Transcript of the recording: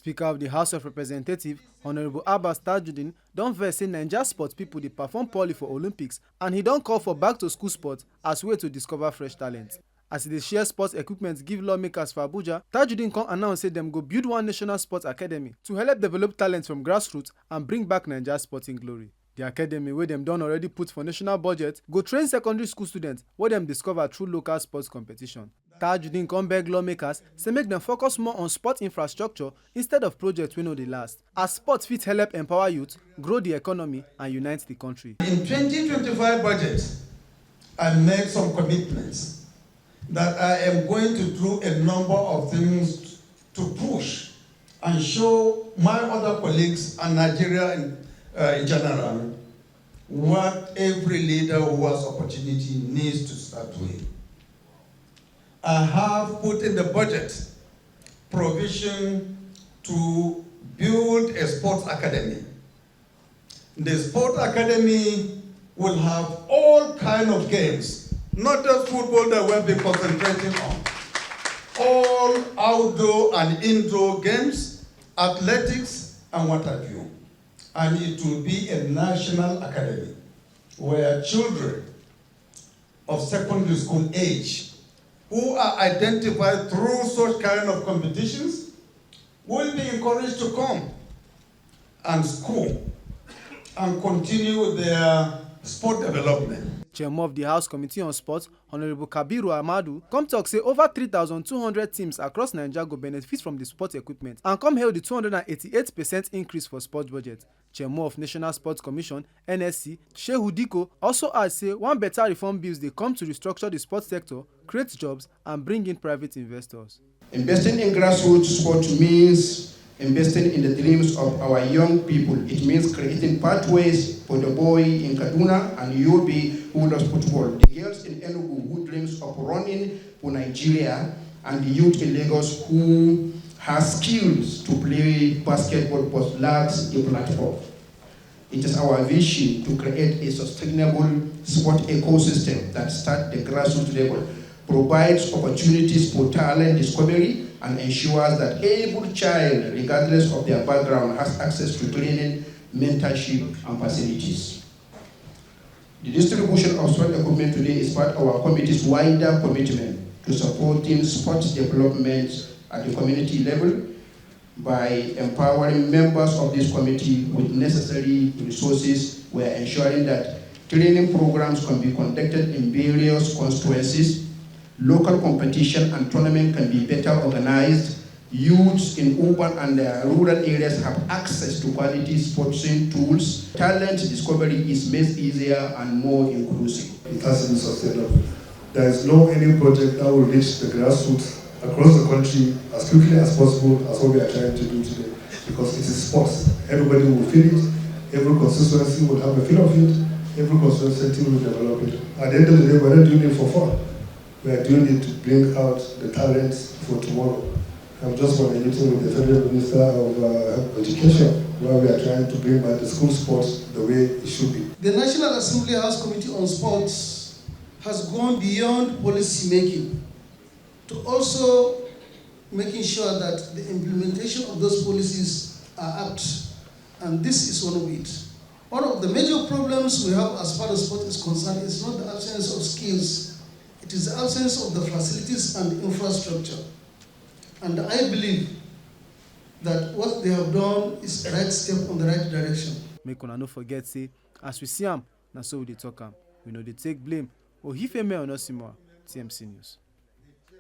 Speaker of the House of Representatives, Honorable Abbas Tajudeen, don vex say Naija sport pipo dey perform poorly for Olympics, and he don call for back-to-school sport as way to discover fresh talent. As e dey share sports equipment give lawmakers for Abuja, Tajudeen come announce say dem go build one national sports academy to help develop talent from grassroots and bring back Naija sporting glory. The academy, wey dem don already put for national budget, go train secondary school students wey dem discover through local sports competition. Tajudeen come beg lawmakers say make dem focus more on sport infrastructure instead of projects wey no dey last, as sport fit help empower youth, grow the economy and unite the country. In 2025 budget, I made some commitments that I am going to do a number of things to push and show my other colleagues and Nigeria in general what every leader who has opportunity needs to start with. I have put in the budget provision to build a sports academy. The sports academy will have all kinds of games, not just football that we'll be concentrating on. All outdoor and indoor games, athletics, and what have you. And it will be a national academy where children of secondary school age who are identified through such kind of competitions will be encouraged to come and school and continue their sport development. Chairman of the House Committee on Sports, Honorable Kabiru Amadu, come talk say over 3,200 teams across Naija go benefit from the sport equipment and come hail the 288% increase for sports budget. Chairman of National Sports Commission, NSC, Shehu Diko, also add say one better reform bills dey come to restructure the sports sector, create jobs and bring in private investors. Investing in grassroots sport means investing in the dreams of our young people. It means creating pathways for the boy in Kaduna and Yobe who loves football, the girls in Enugu who dreams of running for Nigeria, and the youth in Lagos who has skills to play basketball but lacks a platform. It is our vision to create a sustainable sport ecosystem that starts the grassroots level, provides opportunities for talent discovery, and ensures that every child, regardless of their background, has access to training, mentorship, and facilities. The distribution of sport equipment today is part of our committee's wider commitment to supporting sports development at the community level by empowering members of this committee with necessary resources. We are ensuring that training programs can be conducted in various constituencies. Local competition and tournament can be better organized. Youths in urban and rural areas have access to quality sporting tools. Talent discovery is made easier and more inclusive. It has to be sustainable. There is no any project that will reach the grassroots across the country as quickly as possible as what we are trying to do today. Because it is sports. Everybody will feel it. Every constituency will have a feel of it. Every constituency will develop it. At the end of the day, we're not doing it for fun. We are doing it to bring out the talents for tomorrow. I'm just on a meeting with the Federal Minister of Education, where we are trying to bring back the school sports the way it should be. The National Assembly House Committee on Sports has gone beyond policy making to also making sure that the implementation of those policies are apt, and this is one of it. One of the major problems we have as far as sport is concerned is not the absence of skills. It is the absence of the facilities and infrastructure. And I believe that what they have done is a right step on the right direction. Make una no forget say, as we see am, na so we dey talk am. We no dey take blame. Ohifeme Onosimoa, TMC News.